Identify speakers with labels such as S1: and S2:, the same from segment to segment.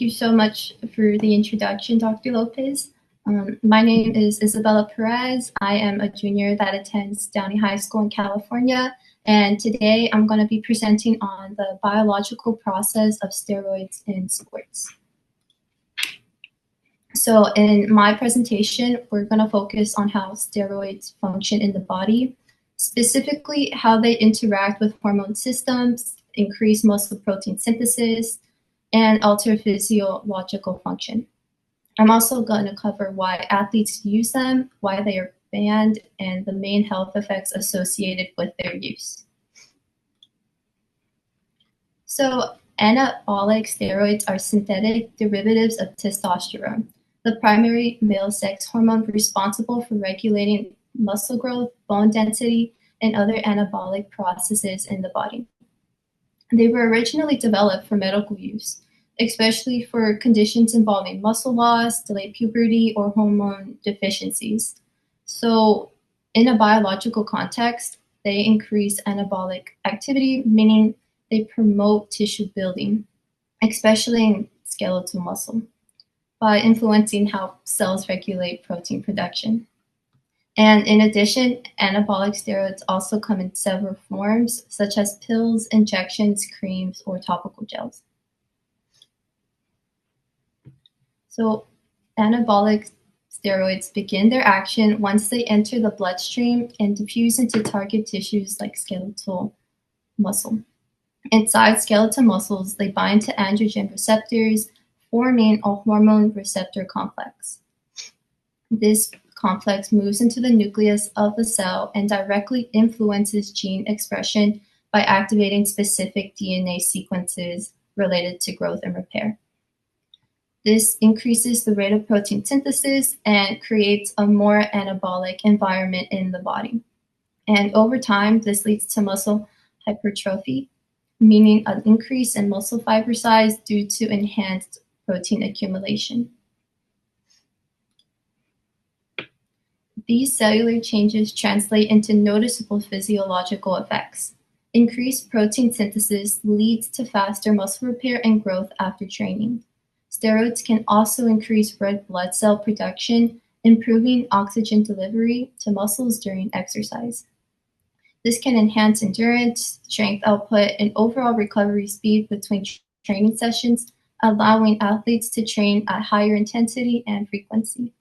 S1: you so much for the introduction, Dr. Lopez. My name is Isabella Perez. I am a junior that attends Downey High School in California, and today I'm going to be presenting on the biological process of steroids in sports. So in my presentation, we're going to focus on how steroids function in the body, specifically how they interact with hormone systems, increase muscle protein synthesis, and alter physiological function. I'm also going to cover why athletes use them, why they are banned, and the main health effects associated with their use. So anabolic steroids are synthetic derivatives of testosterone, the primary male sex hormone responsible for regulating muscle growth, bone density, and other anabolic processes in the body. They were originally developed for medical use, especially for conditions involving muscle loss, delayed puberty, or hormone deficiencies. So in a biological context, they increase anabolic activity, meaning they promote tissue building, especially in skeletal muscle, by influencing how cells regulate protein production. And in addition, anabolic steroids also come in several forms, such as pills, injections, creams, or topical gels. So anabolic steroids begin their action once they enter the bloodstream and diffuse into target tissues like skeletal muscle. Inside skeletal muscles, they bind to androgen receptors, forming a hormone receptor complex. This complex moves into the nucleus of the cell and directly influences gene expression by activating specific DNA sequences related to growth and repair. This increases the rate of protein synthesis and creates a more anabolic environment in the body. And over time, this leads to muscle hypertrophy, meaning an increase in muscle fiber size due to enhanced protein accumulation. These cellular changes translate into noticeable physiological effects. Increased protein synthesis leads to faster muscle repair and growth after training. Steroids can also increase red blood cell production, improving oxygen delivery to muscles during exercise. This can enhance endurance, strength output, and overall recovery speed between training sessions, allowing athletes to train at higher intensity and frequency.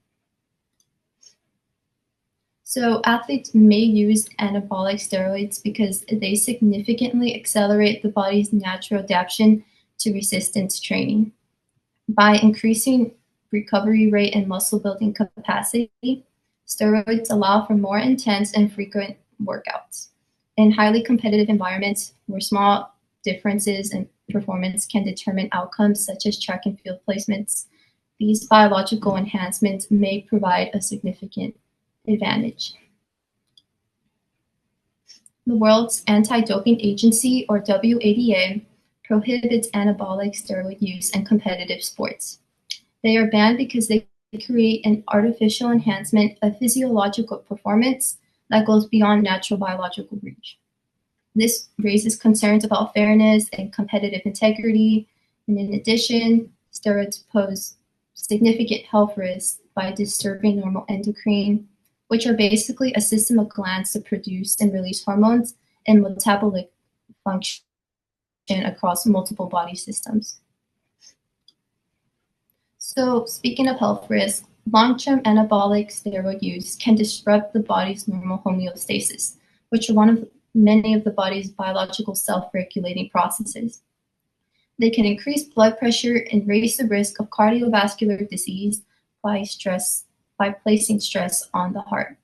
S1: So athletes may use anabolic steroids because they significantly accelerate the body's natural adaptation to resistance training. By increasing recovery rate and muscle building capacity, steroids allow for more intense and frequent workouts. In highly competitive environments where small differences in performance can determine outcomes such as track and field placements, these biological enhancements may provide a significant advantage. The world's anti-doping agency, or WADA, prohibits anabolic steroid use in competitive sports. They are banned because they create an artificial enhancement of physiological performance that goes beyond natural biological reach. This raises concerns about fairness and competitive integrity, and in addition, steroids pose significant health risks by disturbing normal endocrine, which are basically a system of glands to produce and release hormones and metabolic function across multiple body systems. So speaking of health risks, long-term anabolic steroid use can disrupt the body's normal homeostasis, which are one of many of the body's biological self-regulating processes. They can increase blood pressure and raise the risk of cardiovascular disease by placing stress on the heart.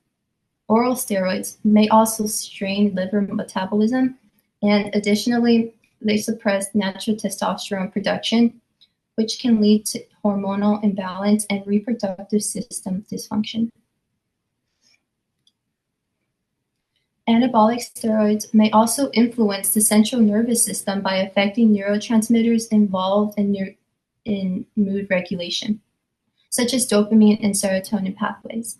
S1: Oral steroids may also strain liver metabolism, and additionally, they suppress natural testosterone production, which can lead to hormonal imbalance and reproductive system dysfunction. Anabolic steroids may also influence the central nervous system by affecting neurotransmitters involved in mood regulation, such as dopamine and serotonin pathways.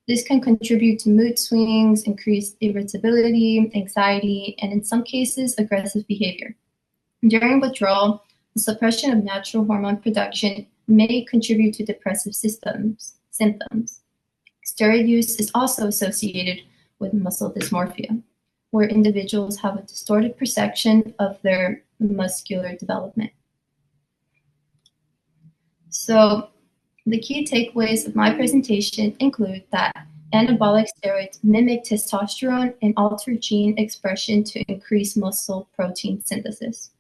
S1: This can contribute to mood swings, increased irritability, anxiety, and in some cases, aggressive behavior. During withdrawal, The suppression of natural hormone production may contribute to depressive symptoms. Steroid use is also associated with muscle dysmorphia, where individuals have a distorted perception of their muscular development. So the key takeaways of my presentation include that anabolic steroids mimic testosterone and alter gene expression to increase muscle protein synthesis.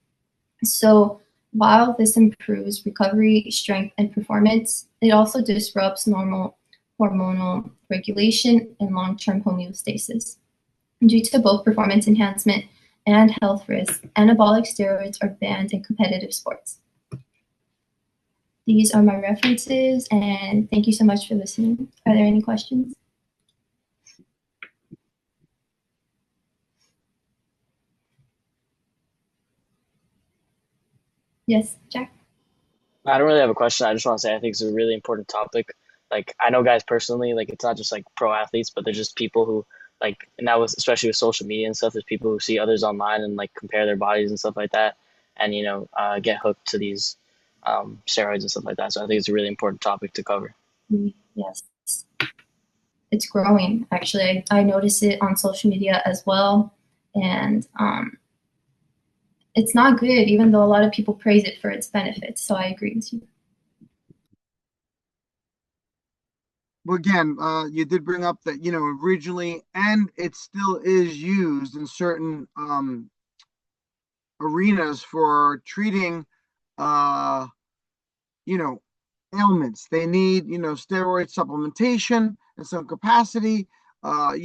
S1: So while this improves recovery, strength, and performance, it also disrupts normal hormonal regulation and long-term homeostasis. Due to both performance enhancement and health risks, anabolic steroids are banned in competitive sports. These are my references, and thank you so much for listening. Are there any questions? Yes, Jack?
S2: I don't really have a question. I just want to say I think it's a really important topic. Like I know guys personally, like it's not just like pro athletes, but they're just people who like now with especially with social media and stuff, there's people who see others online and like compare their bodies and stuff like that, and get hooked to these steroids and stuff like that. So I think it's a really important topic to cover.
S1: Yes. It's growing, actually. I notice it on social media as well. And it's not good, even though a lot of people praise it for its benefits. So I agree with you.
S3: Well, again, you did bring up that, originally, and it still is used in certain arenas for treating, ailments. They need, steroid supplementation in some capacity, for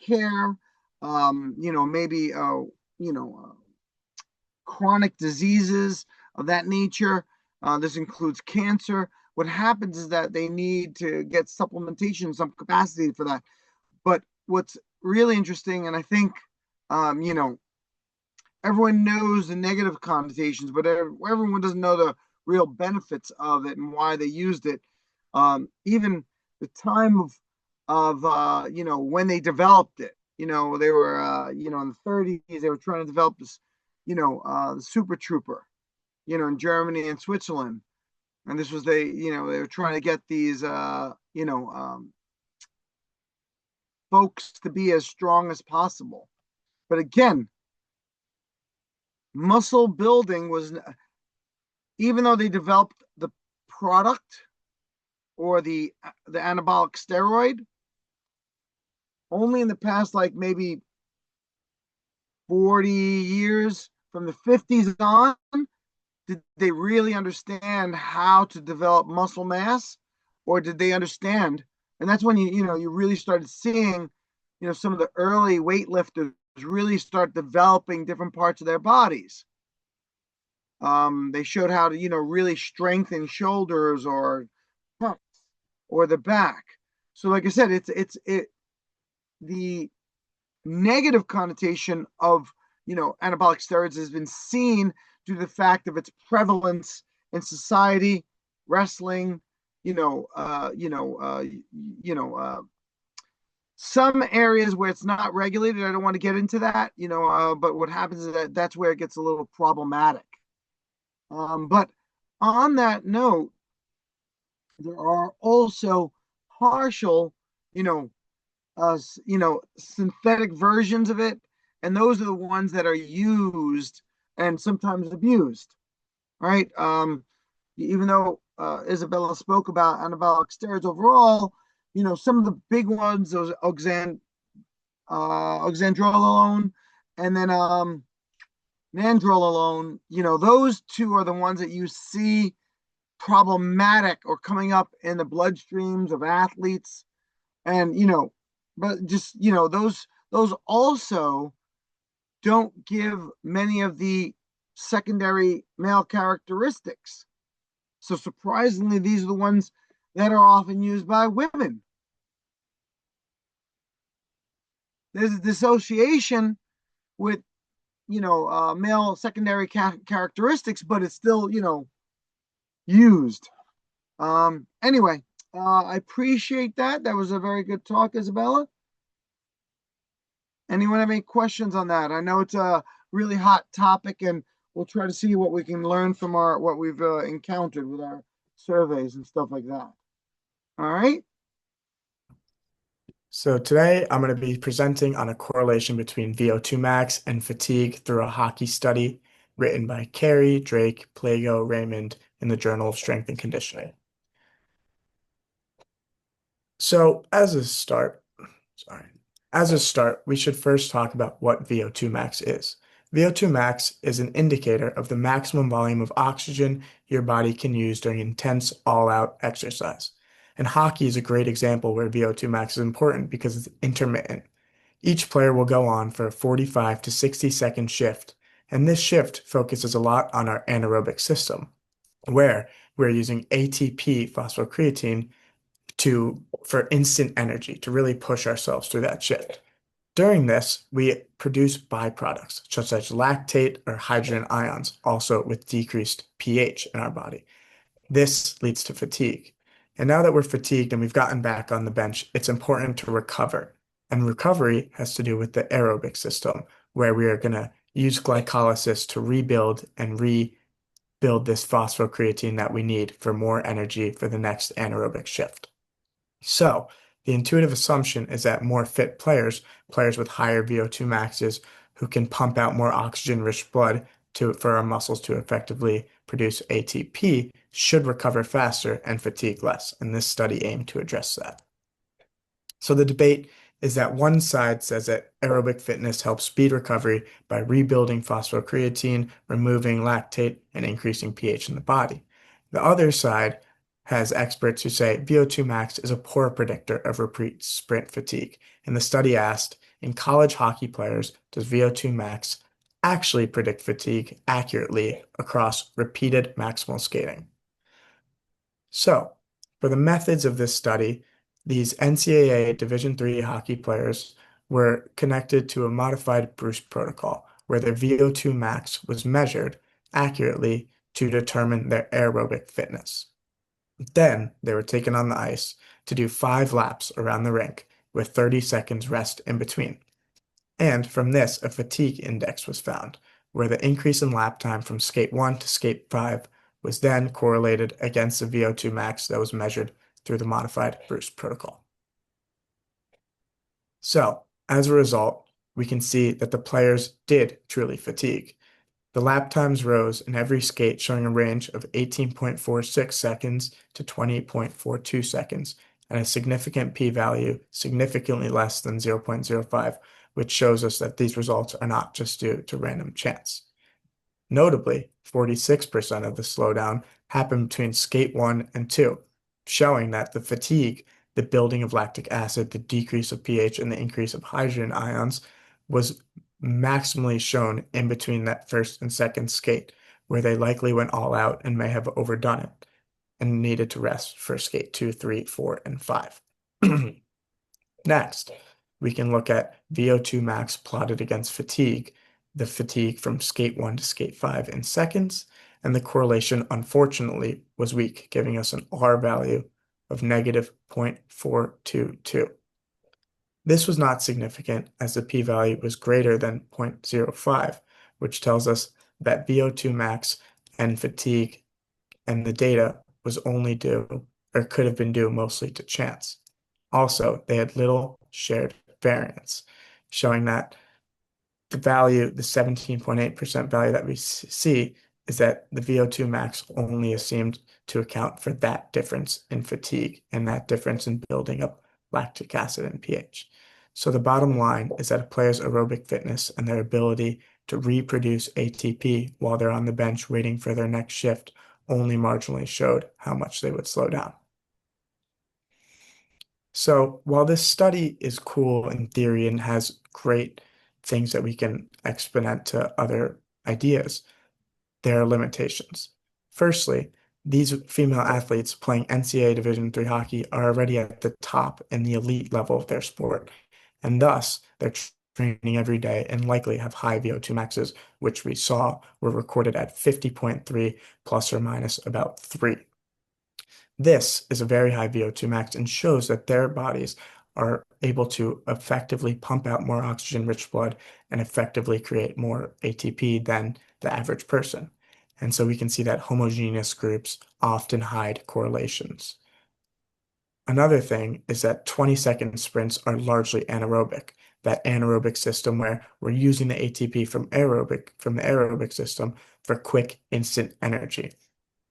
S3: care, maybe, chronic diseases of that nature. This includes cancer. What happens is that they need to get supplementation in some capacity for that. But what's really interesting, and I think, everyone knows the negative connotations, but everyone doesn't know the real benefits of it and why they used it. Even the time of when they developed it, they were, in the 30s, they were trying to develop this, the Super Trooper, in Germany and Switzerland. And this was they were trying to get these, folks to be as strong as possible. But again, muscle building was, even though they developed the product or the anabolic steroid, only in the past, like maybe 40 years from the 50s on, did they really understand how to develop muscle mass, or did they understand? And that's when you really started seeing, some of the early weightlifters really start developing different parts of their bodies. They showed how to, really strengthen shoulders or trunks or the back. So, like I said, it's the negative connotation of anabolic steroids has been seen due to the fact of its prevalence in society, wrestling, some areas where it's not regulated. I don't want to get into that, but what happens is that that's where it gets a little problematic. But on that note, there are also partial, synthetic versions of it, and those are the ones that are used and sometimes abused, right? Even though Isabella spoke about anabolic steroids overall, some of the big ones, those oxandrolone, and then nandrolone, those two are the ones that you see problematic or coming up in the bloodstreams of athletes. And, but just, those also don't give many of the secondary male characteristics. So surprisingly, these are the ones that are often used by women. There's a dissociation with, male secondary characteristics, but it's still, used. Anyway, I appreciate that. That was a very good talk, Isabella. Anyone have any questions on that? I know it's a really hot topic, and we'll try to see what we can learn from what we've encountered with our surveys and stuff like that. All right.
S4: So today I'm going to be presenting on a correlation between VO2 max and fatigue through a hockey study written by Carey, Drake, Plago, Raymond in the Journal of Strength and Conditioning. So as a start, we should first talk about what VO2 max is. VO2 max is an indicator of the maximum volume of oxygen your body can use during intense all-out exercise. And hockey is a great example where VO2 max is important because it's intermittent. Each player will go on for a 45 to 60-second shift, and this shift focuses a lot on our anaerobic system, where we're using ATP phosphocreatine for instant energy to really push ourselves through that shift. During this, we produce byproducts such as lactate or hydrogen ions, also with decreased pH in our body. This leads to fatigue. And now that we're fatigued and we've gotten back on the bench, it's important to recover. And recovery has to do with the aerobic system, where we are going to use glycolysis to rebuild this phosphocreatine that we need for more energy for the next anaerobic shift. So the intuitive assumption is that more fit players with higher VO2 maxes who can pump out more oxygen-rich blood for our muscles to effectively produce ATP should recover faster and fatigue less. And this study aimed to address that. So the debate is that one side says that aerobic fitness helps speed recovery by rebuilding phosphocreatine, removing lactate, and increasing pH in the body. The other side has experts who say VO2 max is a poor predictor of repeat sprint fatigue. And the study asked, in college hockey players, does VO2 max actually predict fatigue accurately across repeated maximal skating? So, for the methods of this study, these NCAA Division III hockey players were connected to a modified Bruce protocol, where their VO2 max was measured accurately to determine their aerobic fitness. Then they were taken on the ice to do 5 laps around the rink with 30 seconds rest in between. And from this, a fatigue index was found, where the increase in lap time from skate 1 to skate 5 was then correlated against the VO2 max that was measured through the modified Bruce protocol. So, as a result, we can see that the players did truly fatigue. The lap times rose in every skate, showing a range of 18.46 seconds to 20.42 seconds, and a significant p-value significantly less than 0.05, which shows us that these results are not just due to random chance. Notably, 46% of the slowdown happened between skate 1 and 2, showing that the fatigue, the building of lactic acid, the decrease of pH, and the increase of hydrogen ions was maximally shown in between that first and second skate, where they likely went all out and may have overdone it and needed to rest for skate 2, 3, 4, and 5. Next, we can look at VO2 max plotted against fatigue, the fatigue from skate 1 to skate 5 in seconds, and the correlation, unfortunately, was weak, giving us an R value of negative 0.422. This was not significant as the p-value was greater than 0.05, which tells us that VO2 max and fatigue and the data was only due, or could have been due mostly to chance. Also, they had little shared variance, showing that the value, the 17.8% value that we see, is that the VO2 max only is seemed to account for that difference in fatigue and that difference in building up lactic acid and pH. So the bottom line is that a player's aerobic fitness and their ability to reproduce ATP while they're on the bench waiting for their next shift only marginally showed how much they would slow down. So while this study is cool in theory and has great things that we can exponent to other ideas, there are limitations. Firstly, these female athletes playing NCAA Division III hockey are already at the top in the elite level of their sport, and thus they're training every day and likely have high VO2 maxes, which we saw were recorded at 50.3 plus or minus about 3. This is a very high VO2 max and shows that their bodies are able to effectively pump out more oxygen-rich blood and effectively create more ATP than the average person. And so we can see that homogeneous groups often hide correlations. Another thing is that 20-second sprints are largely anaerobic, that anaerobic system where we're using the ATP from the aerobic system for quick, instant energy.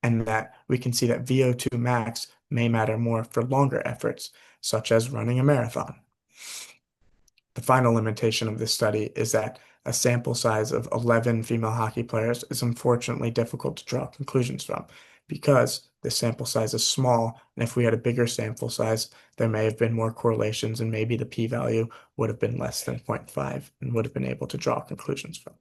S4: And that we can see that VO2 max may matter more for longer efforts, such as running a marathon. The final limitation of this study is that a sample size of 11 female hockey players is unfortunately difficult to draw conclusions from because the sample size is small, and if we had a bigger sample size, there may have been more correlations, and maybe the p-value would have been less than 0.5 and would have been able to draw conclusions from.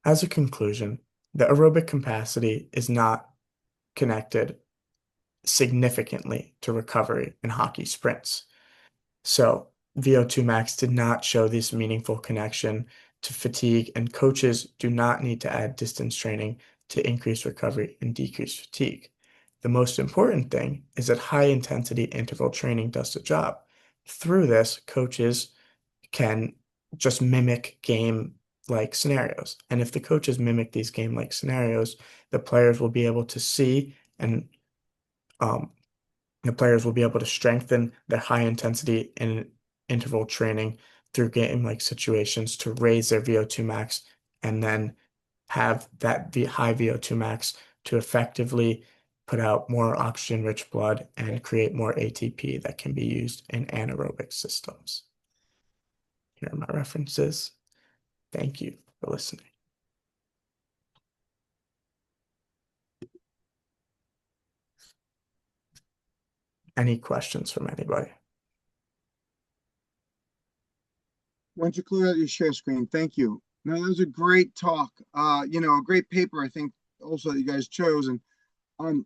S4: As a conclusion, the aerobic capacity is not connected significantly to recovery in hockey sprints. So VO2 max did not show this meaningful connection to fatigue, and coaches do not need to add distance training to increase recovery and decrease fatigue. The most important thing is that high intensity interval training does the job. Through this, coaches can just mimic game-like scenarios. And if the coaches mimic these game-like scenarios, the players will be able to see and the players will be able to strengthen their high intensity and interval training through game-like situations to raise their VO2 max and then have that high VO2 max to effectively put out more oxygen-rich blood and create more ATP that can be used in anaerobic systems. Here are my references. Thank you for listening. Any questions from anybody?
S3: Once you clear out your share screen, thank you. No, that was a great talk. A great paper, I think, also that you guys chose. And I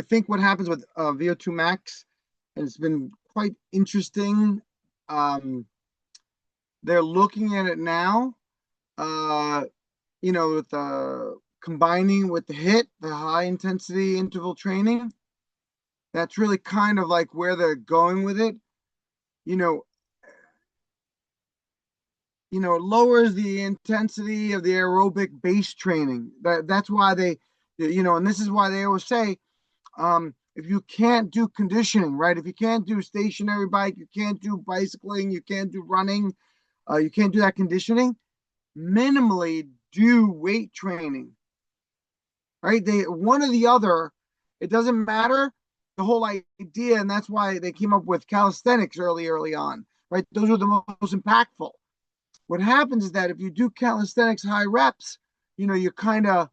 S3: think what happens with VO2 max has been quite interesting. They're looking at it now, with combining with the HIIT, the high intensity interval training. That's really kind of like where they're going with it. It lowers the intensity of the aerobic base training. That's why they, and this is why they always say, if you can't do conditioning, right? If you can't do stationary bike, you can't do bicycling, you can't do running, you can't do that conditioning, minimally do weight training, right? One or the other, it doesn't matter. The whole idea, and that's why they came up with calisthenics early on, right? Those were the most impactful. What happens is that if you do calisthenics high reps, you're kind of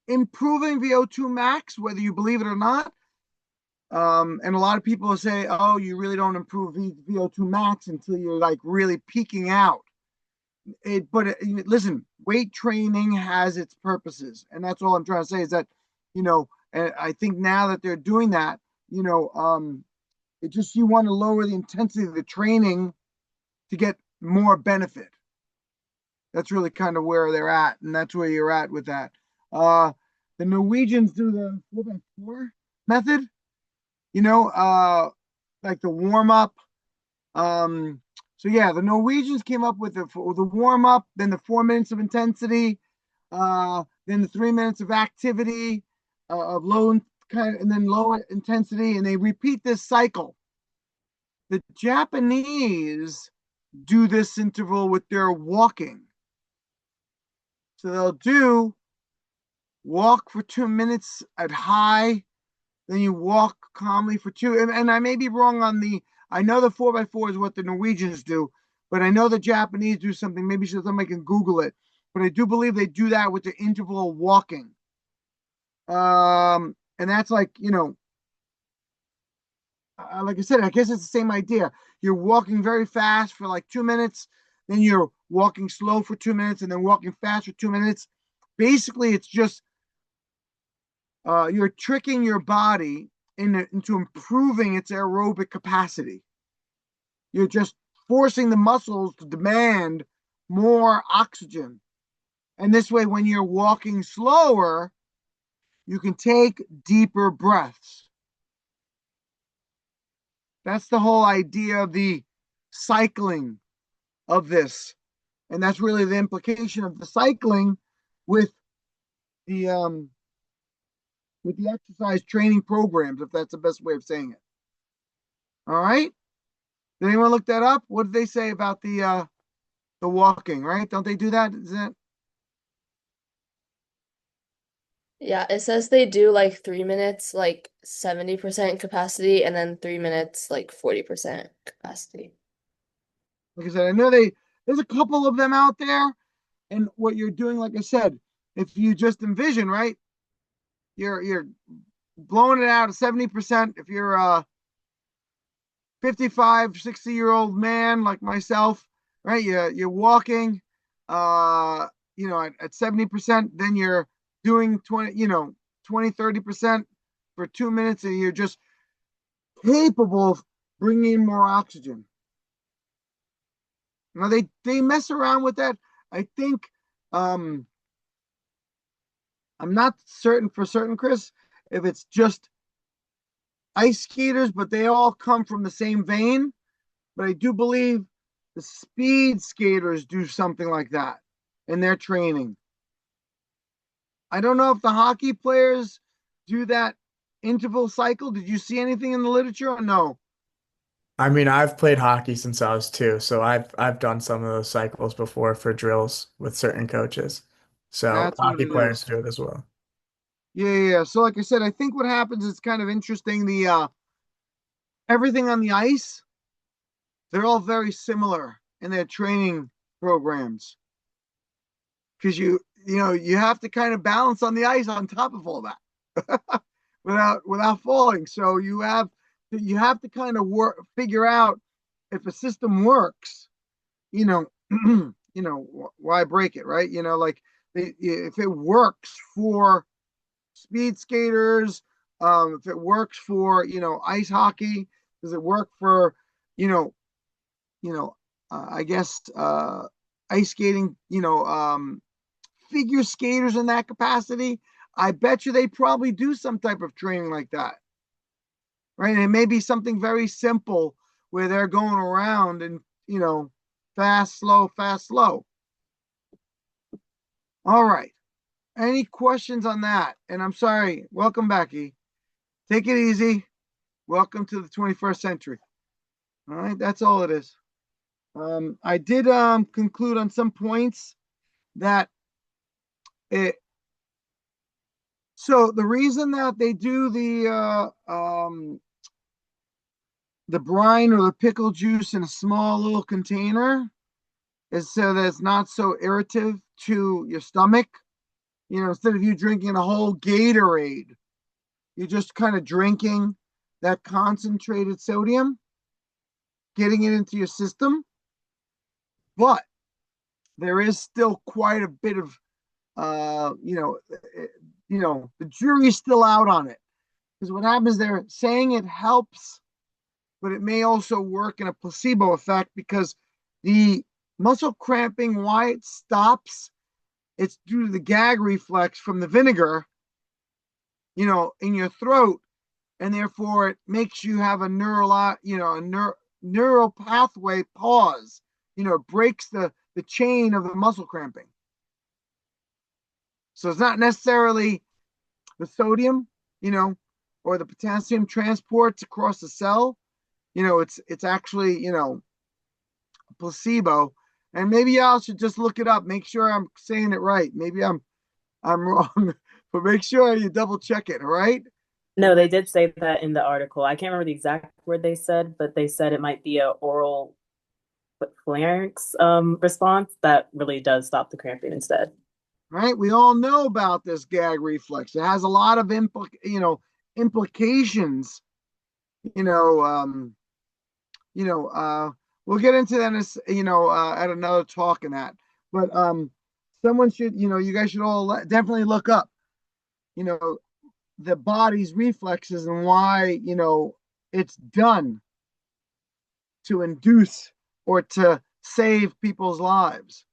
S3: improving VO2 max, whether you believe it or not. And a lot of people say, oh, you really don't improve VO2 max until you're like really peaking out. Listen, weight training has its purposes. And that's all I'm trying to say is that, and I think now that they're doing that, it just, you want to lower the intensity of the training to get more benefit. That's really kind of where they're at, and that's where you're at with that. The Norwegians do the 4x4 method, like the warm up. So yeah, the Norwegians came up with the warm up, then the 4 minutes of intensity, then the 3 minutes of activity of low and then lower intensity, and they repeat this cycle. The Japanese do this interval with their walking. So they'll do walk for 2 minutes at high, then you walk calmly for 2. And I may be wrong on I know the 4x4 is what the Norwegians do, but I know the Japanese do something. Maybe somebody can Google it. But I do believe they do that with the interval walking. And that's like, like I said, I guess it's the same idea. You're walking very fast for like 2 minutes, then you're walking slow for 2 minutes, and then walking fast for 2 minutes. Basically, it's just you're tricking your body into improving its aerobic capacity. You're just forcing the muscles to demand more oxygen. And this way, when you're walking slower, you can take deeper breaths. That's the whole idea of the cycling of this. And that's really the implication of the cycling with the exercise training programs, if that's the best way of saying it. All right. Did anyone look that up? What did they say about the walking, right? Don't they do that? Is that
S5: Yeah, it says they do like 3 minutes, like 70% capacity, and then 3 minutes, like 40% capacity.
S3: like I said, I know there's a couple of them out there, and what you're doing, like I said, if you just envision, right, you're blowing it out at 70%. If you're a 55, 60-year-old man like myself, right, you're walking, at 70%, then you're doing 20, 30% for 2 minutes, and you're just capable of bringing in more oxygen. Now they mess around with that. I think I'm not certain for certain, Chris, if it's just ice skaters, but they all come from the same vein. But I do believe the speed skaters do something like that in their training. I don't know if the hockey players do that interval cycle. Did you see anything in the literature or no?
S4: I mean, I've played hockey since I was 2, so I've done some of those cycles before for drills with certain coaches. So
S3: That's what
S4: hockey
S3: it
S4: players
S3: is.
S4: do it as well.
S3: Yeah. So like I said, I think what happens is kind of interesting. The everything on the ice, they're all very similar in their training programs. Because you have to kind of balance on the ice on top of all that without falling. So you have to kind of figure out if a system works, you know, why break it, right? Like if it works for speed skaters, if it works for ice hockey, does it work for you know I guess ice skating, figure skaters in that capacity? I bet you they probably do some type of training like that, right? And it may be something very simple where they're going around and fast, slow, fast, slow. All right. Any questions on that? And I'm sorry. Welcome back, E. Take it easy. Welcome to the 21st century. All right. That's all it is. I did conclude on some points that so the reason that they do the brine or the pickle juice in a small little container is so that it's not so irritative to your stomach. Instead of you drinking a whole Gatorade, you're just kind of drinking that concentrated sodium, getting it into your system. But there is still quite a bit of, the jury's still out on it. Because what happens, they're saying it helps, but it may also work in a placebo effect because the muscle cramping, why it stops, it's due to the gag reflex from the vinegar, in your throat, and therefore it makes you have a neural pathway pause. It breaks the chain of the muscle cramping. So it's not necessarily the sodium, or the potassium transports across the cell. It's actually, a placebo. And maybe y'all should just look it up, make sure I'm saying it right. Maybe I'm wrong, but make sure you double check it, all right?
S6: No, they did say that in the article. I can't remember the exact word they said, but they said it might be a oral pharynx response that really does stop the cramping instead.
S3: Right? We all know about this gag reflex. It has a lot of implications. We'll get into that as, at another talk in that. But someone should, you guys should all definitely look up, the body's reflexes and why, it's done to induce or to save people's lives.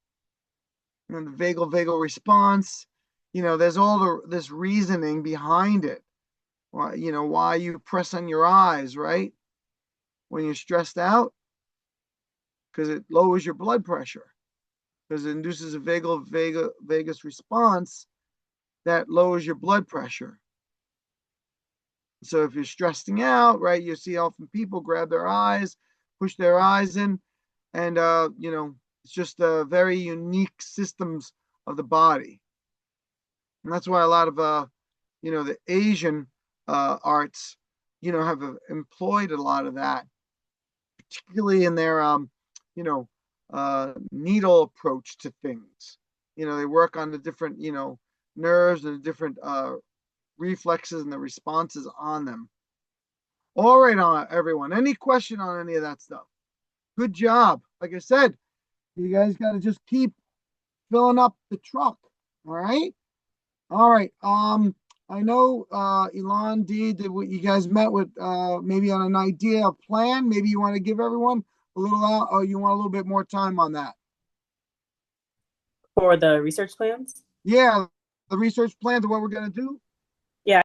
S3: The vagal response, there's all this reasoning behind it. Why you press on your eyes, right? When you're stressed out. because it lowers your blood pressure, because it induces a vagus response that lowers your blood pressure. So if you're stressing out, right, you see often people grab their eyes, push their eyes in, and it's just very unique systems of the body. And that's why a lot of the Asian arts, have employed a lot of that, particularly in their needle approach to things. They work on the different nerves and the different reflexes and the responses on them. All right, everyone. Any question on any of that stuff? Good job. Like I said, you guys got to just keep filling up the truck. All right. All right. I know Elon did you guys met with maybe on an idea, a plan. Maybe you want to give everyone a little out, or you want a little bit more time on that.
S6: For the research plans?
S3: Yeah, the research plans of what we're gonna do.